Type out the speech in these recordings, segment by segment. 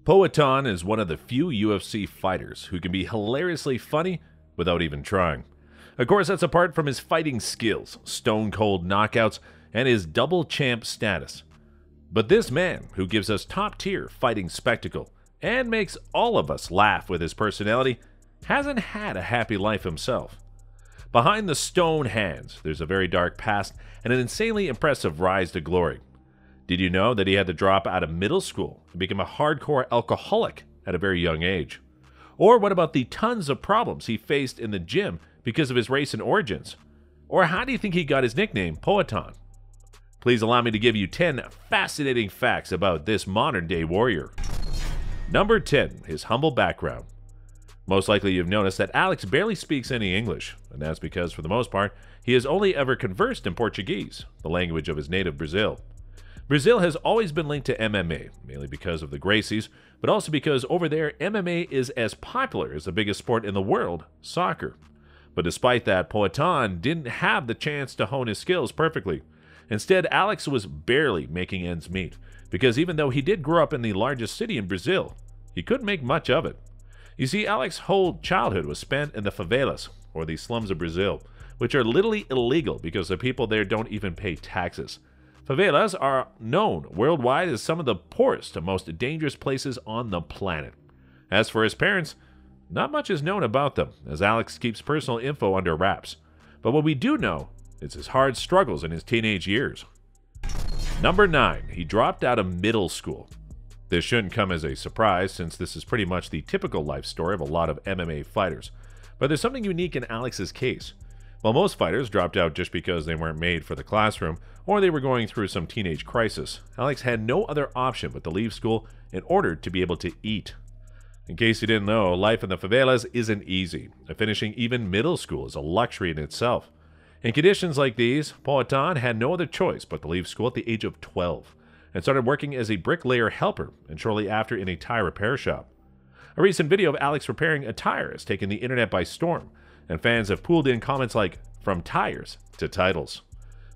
Poatan is one of the few UFC fighters who can be hilariously funny without even trying. Of course, that's apart from his fighting skills, stone-cold knockouts, and his double champ status. But this man, who gives us top-tier fighting spectacle and makes all of us laugh with his personality, hasn't had a happy life himself. Behind the stone hands, there's a very dark past and an insanely impressive rise to glory. Did you know that he had to drop out of middle school and become a hardcore alcoholic at a very young age? Or what about the tons of problems he faced in the gym because of his race and origins? Or how do you think he got his nickname, Poatan? Please allow me to give you 10 fascinating facts about this modern-day warrior. Number 10, his humble background. Most likely you've noticed that Alex barely speaks any English, and that's because, for the most part, he has only ever conversed in Portuguese, the language of his native Brazil. Brazil has always been linked to MMA, mainly because of the Gracies, but also because over there, MMA is as popular as the biggest sport in the world, soccer. But despite that, Poatan didn't have the chance to hone his skills perfectly. Instead, Alex was barely making ends meet, because even though he did grow up in the largest city in Brazil, he couldn't make much of it. You see, Alex's whole childhood was spent in the favelas, or the slums of Brazil, which are literally illegal because the people there don't even pay taxes. Favelas are known worldwide as some of the poorest and most dangerous places on the planet. As for his parents, not much is known about them, as Alex keeps personal info under wraps. But what we do know is his hard struggles in his teenage years. Number 9, he dropped out of middle school. This shouldn't come as a surprise, since this is pretty much the typical life story of a lot of MMA fighters. But there's something unique in Alex's case. While most fighters dropped out just because they weren't made for the classroom, or they were going through some teenage crisis, Alex had no other option but to leave school in order to be able to eat. In case you didn't know, life in the favelas isn't easy, and finishing even middle school is a luxury in itself. In conditions like these, Poatan had no other choice but to leave school at the age of 12, and started working as a bricklayer helper, and shortly after in a tire repair shop. A recent video of Alex repairing a tire has taken the internet by storm, and fans have pooled in comments like, "From tires to titles."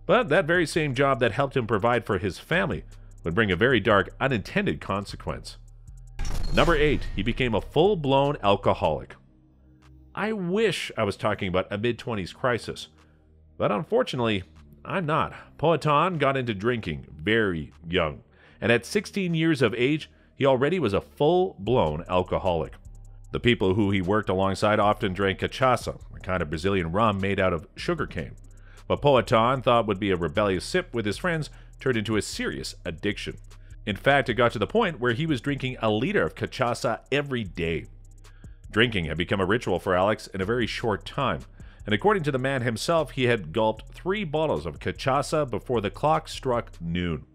But that very same job that helped him provide for his family would bring a very dark, unintended consequence. Number 8, he became a full-blown alcoholic. I wish I was talking about a mid-20s crisis, but unfortunately, I'm not. Poatan got into drinking very young, and at 16 years of age, he already was a full-blown alcoholic. The people who he worked alongside often drank cachaça, a kind of Brazilian rum made out of sugarcane. What Poatan thought would be a rebellious sip with his friends turned into a serious addiction. In fact, it got to the point where he was drinking a liter of cachaça every day. Drinking had become a ritual for Alex in a very short time, and according to the man himself, he had gulped 3 bottles of cachaça before the clock struck noon.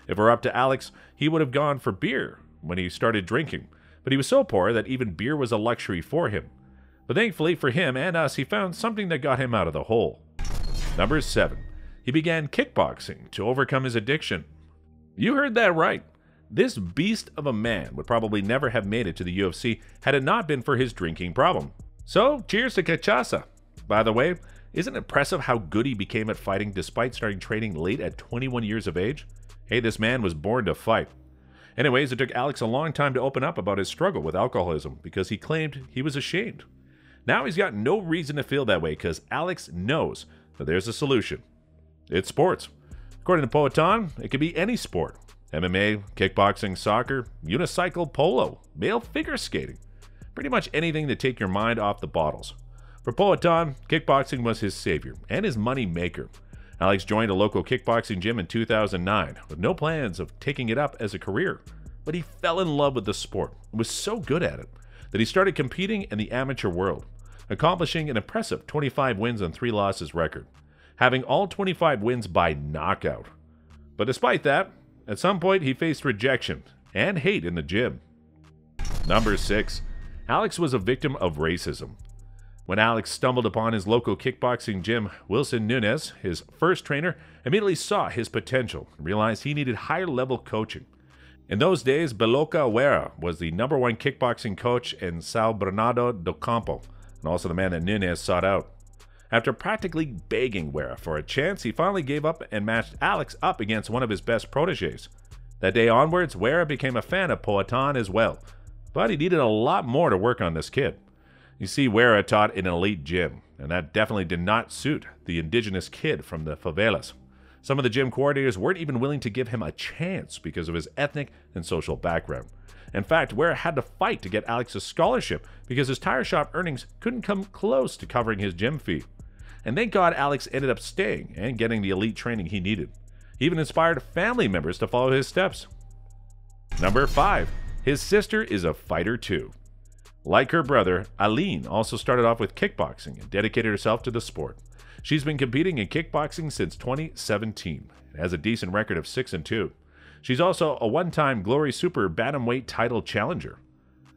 If it were up to Alex, he would have gone for beer when he started drinking, but he was so poor that even beer was a luxury for him. But thankfully for him and us, he found something that got him out of the hole. Number 7, he began kickboxing to overcome his addiction. You heard that right. This beast of a man would probably never have made it to the UFC had it not been for his drinking problem. So, cheers to cachaça. By the way, isn't it impressive how good he became at fighting despite starting training late at 21 years of age? Hey, this man was born to fight. Anyways, it took Alex a long time to open up about his struggle with alcoholism because he claimed he was ashamed. Now he's got no reason to feel that way because Alex knows that there's a solution. It's sports. According to Poatan, it could be any sport. MMA, kickboxing, soccer, unicycle, polo, male figure skating. Pretty much anything to take your mind off the bottles. For Poatan, kickboxing was his savior and his money maker. Alex joined a local kickboxing gym in 2009 with no plans of taking it up as a career, but he fell in love with the sport and was so good at it that he started competing in the amateur world, accomplishing an impressive 25 wins and 3 losses record, having all 25 wins by knockout. But despite that, at some point he faced rejection and hate in the gym. Number 6, Alex was a victim of racism. When Alex stumbled upon his local kickboxing gym, Wilson Nunes, his first trainer, immediately saw his potential and realized he needed higher-level coaching. In those days, Beloka Uera was the #1 kickboxing coach in São Bernardo do Campo, and also the man that Nunes sought out. After practically begging Uera for a chance, he finally gave up and matched Alex up against one of his best protégés. That day onwards, Wera became a fan of Poatan as well, but he needed a lot more to work on this kid. You see, Wera taught in an elite gym, and that definitely did not suit the indigenous kid from the favelas. Some of the gym coordinators weren't even willing to give him a chance because of his ethnic and social background. In fact, Wera had to fight to get Alex a scholarship because his tire shop earnings couldn't come close to covering his gym fee. And thank God Alex ended up staying and getting the elite training he needed. He even inspired family members to follow his steps. Number 5. His sister is a fighter too. Like her brother, Aline also started off with kickboxing and dedicated herself to the sport. She's been competing in kickboxing since 2017 and has a decent record of 6-2. She's also a one-time Glory Super Bantamweight title challenger.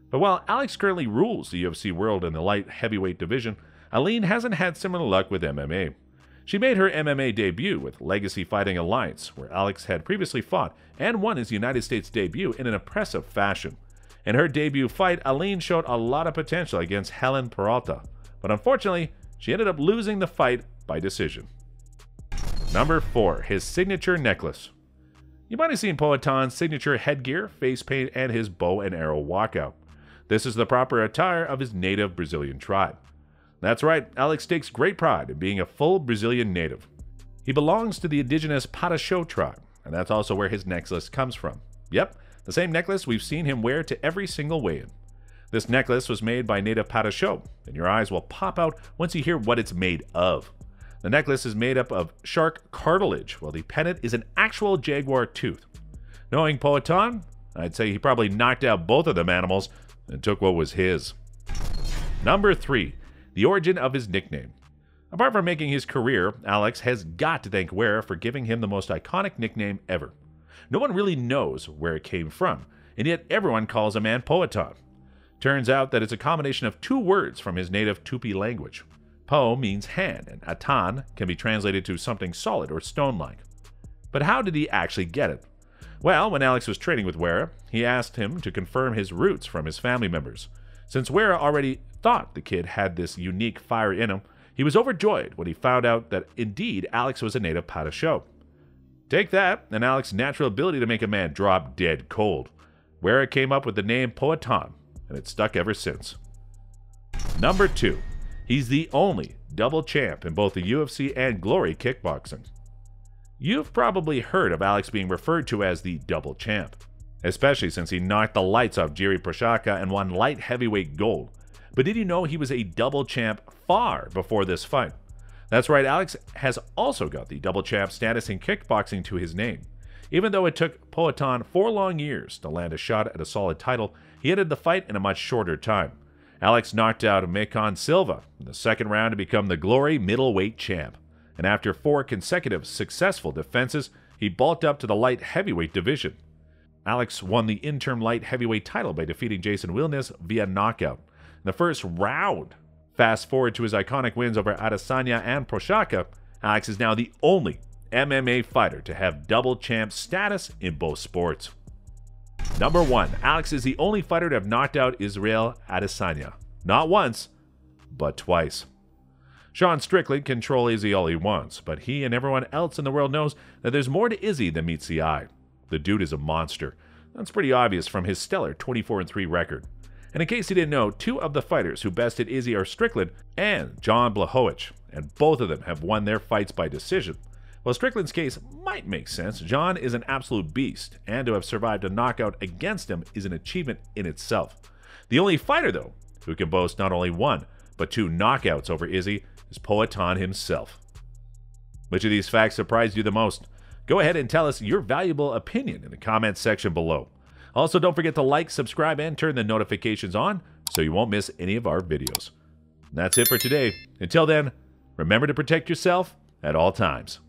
But while Alex currently rules the UFC world in the light heavyweight division, Aline hasn't had similar luck with MMA. She made her MMA debut with Legacy Fighting Alliance, where Alex had previously fought and won his United States debut in an impressive fashion. In her debut fight, Aline showed a lot of potential against Helen Peralta, but unfortunately, she ended up losing the fight by decision. Number 4. His signature necklace. You might have seen Poatan's signature headgear, face paint, and his bow and arrow walkout. This is the proper attire of his native Brazilian tribe. That's right, Alex takes great pride in being a full Brazilian native. He belongs to the indigenous Pataxó tribe, and that's also where his necklace comes from. Yep, the same necklace we've seen him wear to every single weigh-in. This necklace was made by native Pataxó, and your eyes will pop out once you hear what it's made of. The necklace is made up of shark cartilage, while the pendant is an actual jaguar tooth. Knowing Poatan, I'd say he probably knocked out both of them animals and took what was his. Number 3. The origin of his nickname. Apart from making his career, Alex has got to thank Wera for giving him the most iconic nickname ever. No one really knows where it came from, and yet everyone calls a man Poatan. Turns out that it's a combination of 2 words from his native Tupi language. Po means hand, and atan can be translated to something solid or stone-like. But how did he actually get it? Well, when Alex was training with Wera, he asked him to confirm his roots from his family members. Since Wera already thought the kid had this unique fire in him, he was overjoyed when he found out that indeed Alex was a native Pataxó. Take that, and Alex's natural ability to make a man drop dead cold. Wera came up with the name Poatan, and it's stuck ever since. Number 2. He's the only double champ in both the UFC and Glory kickboxing. You've probably heard of Alex being referred to as the double champ, especially since he knocked the lights off Jiri Prochazka and won light heavyweight gold. But did you know he was a double champ far before this fight? That's right, Alex has also got the double champ status in kickboxing to his name. Even though it took Poatan 4 long years to land a shot at a solid title, he ended the fight in a much shorter time. Alex knocked out Mekon Silva in the second round to become the Glory middleweight champ. And after 4 consecutive successful defenses, he bulked up to the light heavyweight division. Alex won the interim light heavyweight title by defeating Jason Wilnes via knockout in the first round. Fast forward to his iconic wins over Adesanya and Prochazka, Alex is now the only MMA fighter to have double champ status in both sports. Number 1. Alex is the only fighter to have knocked out Israel Adesanya. Not once, but twice. Sean Strickland can troll Izzy all he wants, but he and everyone else in the world knows that there's more to Izzy than meets the eye. The dude is a monster. That's pretty obvious from his stellar 24-3 record. And in case you didn't know, 2 of the fighters who bested Izzy are Strickland and John Blachowicz, and both of them have won their fights by decision. While Strickland's case might make sense, John is an absolute beast, and to have survived a knockout against him is an achievement in itself. The only fighter, though, who can boast not only 1, but 2 knockouts over Izzy is Poatan himself. Which of these facts surprised you the most? Go ahead and tell us your valuable opinion in the comments section below. Also, don't forget to like, subscribe, and turn the notifications on so you won't miss any of our videos. And that's it for today. Until then, remember to protect yourself at all times.